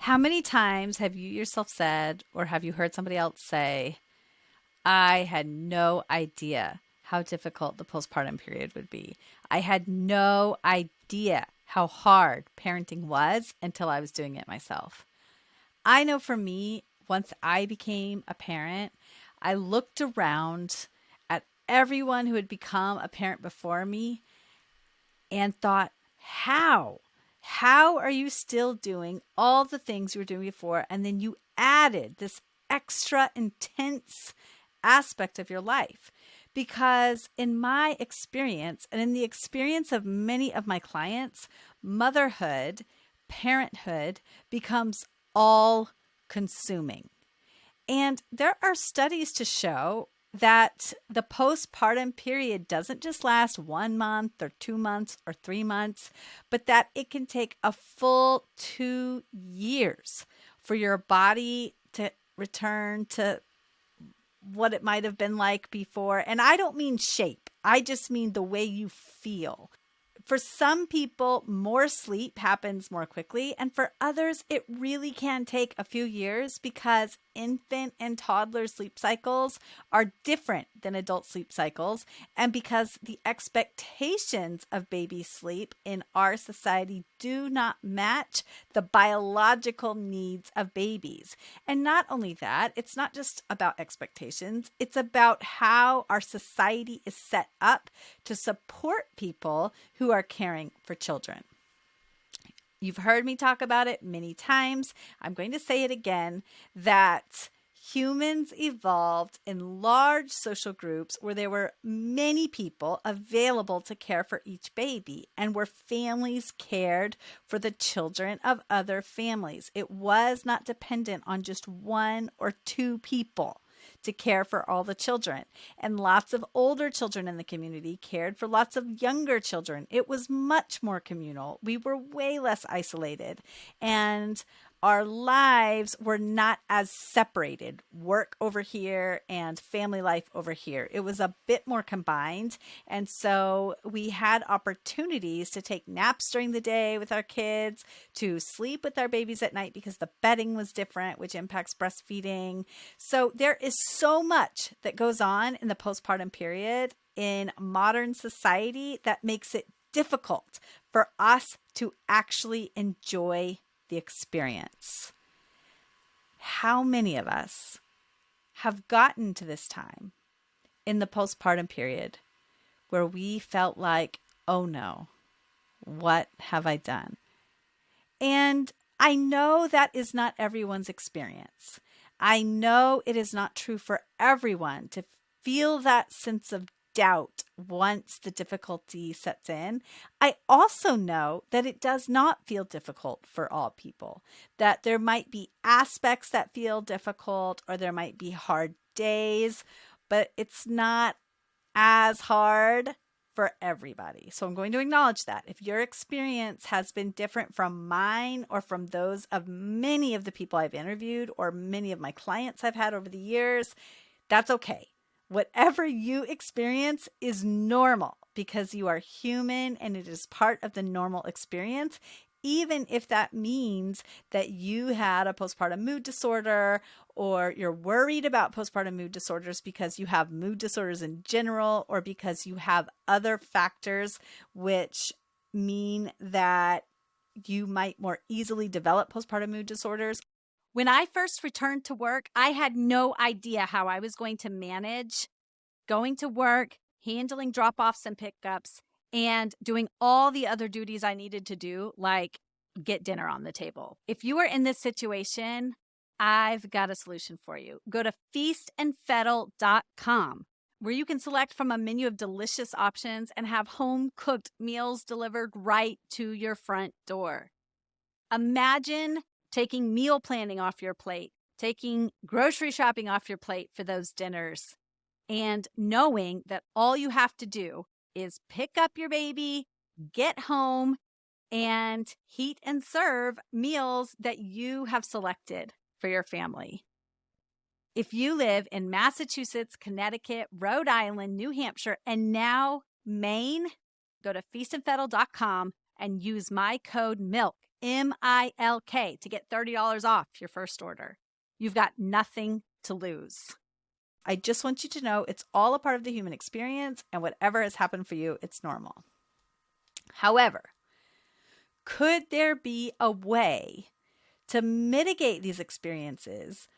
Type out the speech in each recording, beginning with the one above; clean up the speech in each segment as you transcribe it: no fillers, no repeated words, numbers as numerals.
How many times have you yourself said, or have you heard somebody else say, I had no idea how difficult the postpartum period would be? I had no idea how hard parenting was until I was doing it myself. I know for me, once I became a parent, I looked around at everyone who had become a parent before me and thought, how? How are you still doing all the things you were doing before? And then you added this extra intense aspect of your life. Because in my experience, and in the experience of many of my clients, motherhood, parenthood becomes all consuming. And there are studies to show that the postpartum period doesn't just last 1 month or 2 months or 3 months, but that it can take a full 2 years for your body to return to what it might have been like before. And I don't mean shape, I just mean the way you feel. For some people, more sleep happens more quickly, and for others, it really can take a few years because infant and toddler sleep cycles are different than adult sleep cycles, and because the expectations of baby sleep in our society do not match the biological needs of babies. And not only that, it's not just about expectations, it's about how our society is set up to support people who are caring for children. You've heard me talk about it many times. I'm going to say it again, that humans evolved in large social groups where there were many people available to care for each baby, and where families cared for the children of other families. It was not dependent on just one or two people to care for all the children. And lots of older children in the community cared for lots of younger children. It was much more communal. We were way less isolated. And our lives were not as separated, work over here and family life over here. It was a bit more combined. And so we had opportunities to take naps during the day with our kids, to sleep with our babies at night because the bedding was different, which impacts breastfeeding. So there is so much that goes on in the postpartum period in modern society that makes it difficult for us to actually enjoy the experience. How many of us have gotten to this time in the postpartum period where we felt like, oh no, what have I done? And I know that is not everyone's experience. I know it is not true for everyone to feel that sense of doubt once the difficulty sets in. I also know that it does not feel difficult for all people, that there might be aspects that feel difficult, or there might be hard days, but it's not as hard for everybody. So I'm going to acknowledge that. If your experience has been different from mine or from those of many of the people I've interviewed or many of my clients I've had over the years, that's okay. Whatever you experience is normal because you are human and it is part of the normal experience, even if that means that you had a postpartum mood disorder, or you're worried about postpartum mood disorders because you have mood disorders in general, or because you have other factors which mean that you might more easily develop postpartum mood disorders. When I first returned to work, I had no idea how I was going to manage going to work, handling drop-offs and pickups, and doing all the other duties I needed to do, like get dinner on the table. If you are in this situation, I've got a solution for you. Go to feastandfettle.com, where you can select from a menu of delicious options and have home-cooked meals delivered right to your front door. Imagine taking meal planning off your plate, taking grocery shopping off your plate for those dinners, and knowing that all you have to do is pick up your baby, get home, and heat and serve meals that you have selected for your family. If you live in Massachusetts, Connecticut, Rhode Island, New Hampshire, and now Maine, go to feastandfettle.com and use my code MILK MILK, to get $30 off your first order. You've got nothing to lose. I just want you to know it's all a part of the human experience, and whatever has happened for you, it's normal. However, could there be a way to mitigate these experiences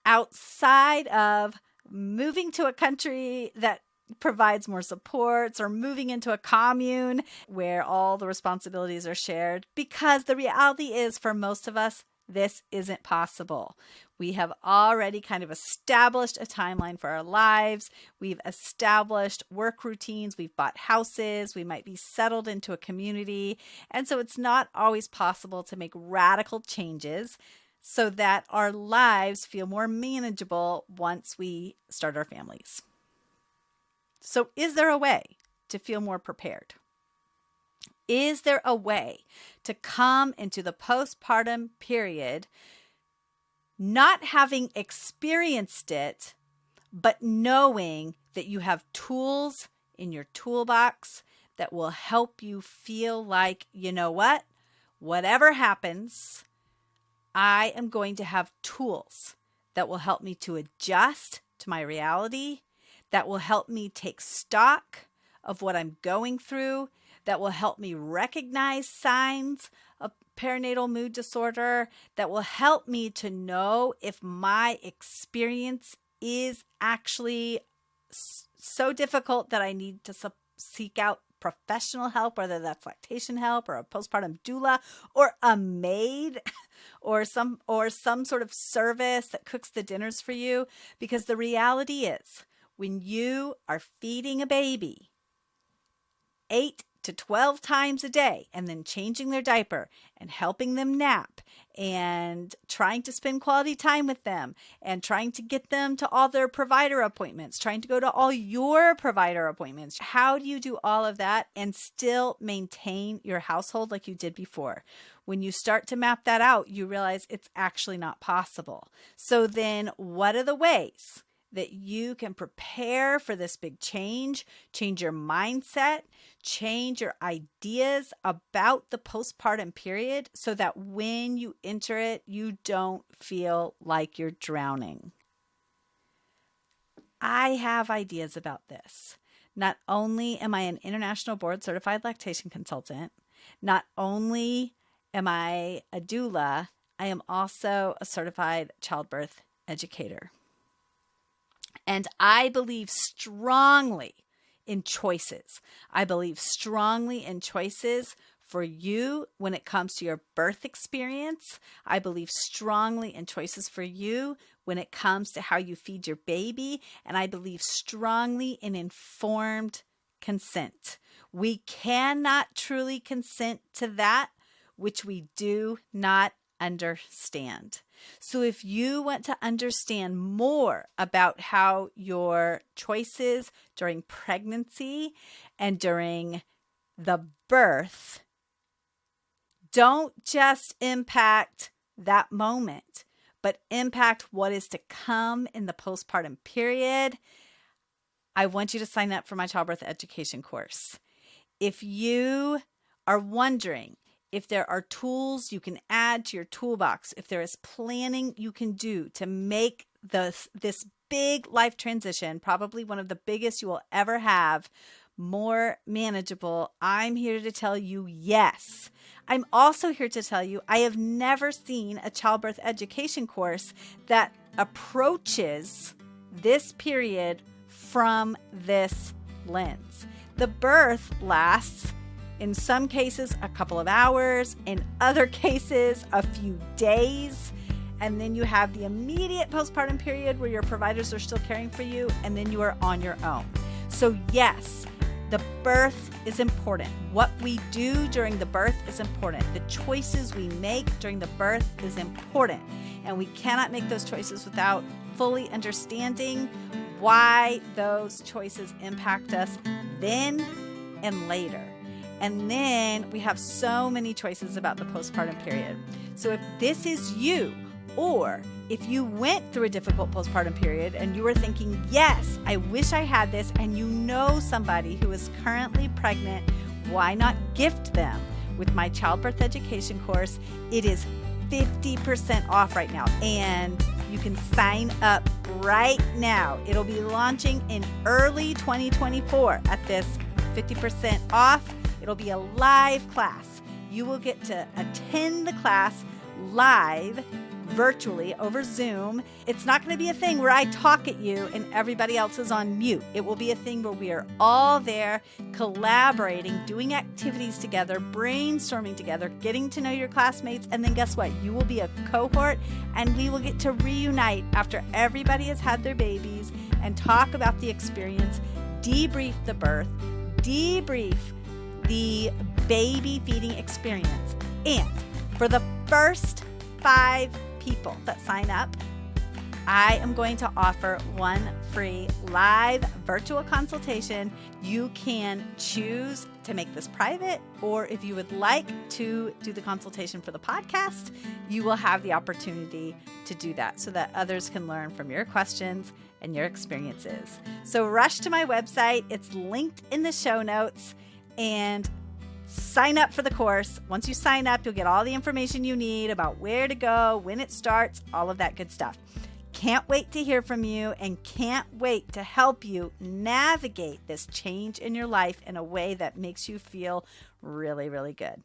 outside of moving to a country that provides more supports or moving into a commune where all the responsibilities are shared? Because the reality is, for most of us, this isn't possible. We have already kind of established a timeline for our lives. We've established work routines. We've bought houses. We might be settled into a community. And so it's not always possible to make radical changes so that our lives feel more manageable once we start our families. So is there a way to feel more prepared? Is there a way to come into the postpartum period not having experienced it, but knowing that you have tools in your toolbox that will help you feel like, you know what? Whatever happens, I am going to have tools that will help me to adjust to my reality, that will help me take stock of what I'm going through, that will help me recognize signs of perinatal mood disorder, that will help me to know if my experience is actually so difficult that I need to seek out professional help, whether that's lactation help or a postpartum doula or a maid or some sort of service that cooks the dinners for you. Because the reality is, when you are feeding a baby 8 to 12 times a day and then changing their diaper and helping them nap and trying to spend quality time with them and trying to get them to all their provider appointments, trying to go to all your provider appointments. How do you do all of that and still maintain your household like you did before? When you start to map that out, you realize it's actually not possible. So then what are the ways that you can prepare for this big change your mindset, change your ideas about the postpartum period so that when you enter it, you don't feel like you're drowning? I have ideas about this. Not only am I an international board certified lactation consultant, not only am I a doula, I am also a certified childbirth educator. And I believe strongly in choices. I believe strongly in choices for you when it comes to your birth experience. I believe strongly in choices for you when it comes to how you feed your baby. And I believe strongly in informed consent. We cannot truly consent to that which we do not understand. So if you want to understand more about how your choices during pregnancy and during the birth don't just impact that moment, but impact what is to come in the postpartum period, I want you to sign up for my childbirth education course. If you are wondering if there are tools you can add to your toolbox, if there is planning you can do to make this big life transition, probably one of the biggest you will ever have, more manageable, I'm here to tell you yes. I'm also here to tell you I have never seen a childbirth education course that approaches this period from this lens. The birth lasts, in some cases, a couple of hours, in other cases, a few days. And then you have the immediate postpartum period where your providers are still caring for you, and then you are on your own. So yes, the birth is important. What we do during the birth is important. The choices we make during the birth is important. And we cannot make those choices without fully understanding why those choices impact us then and later. And then we have so many choices about the postpartum period. So if this is you, or if you went through a difficult postpartum period and you were thinking, yes, I wish I had this, and you know somebody who is currently pregnant, why not gift them with my childbirth education course. It is 50% off right now, and you can sign up right now. It'll be launching in early 2024 at this 50% off. It'll be a live class. You will get to attend the class live, virtually over Zoom. It's not going to be a thing where I talk at you and everybody else is on mute. It will be a thing where we are all there collaborating, doing activities together, brainstorming together, getting to know your classmates. And then guess what? You will be a cohort and we will get to reunite after everybody has had their babies and talk about the experience, debrief the birth, debrief the baby feeding experience. And for the first 5 people that sign up, I am going to offer one free live virtual consultation. You can choose to make this private, or if you would like to do the consultation for the podcast, you will have the opportunity to do that so that others can learn from your questions and your experiences. So rush to my website. It's linked in the show notes, and sign up for the course. Once you sign up, you'll get all the information you need about where to go, when it starts, all of that good stuff. Can't wait to hear from you and can't wait to help you navigate this change in your life in a way that makes you feel really, really good.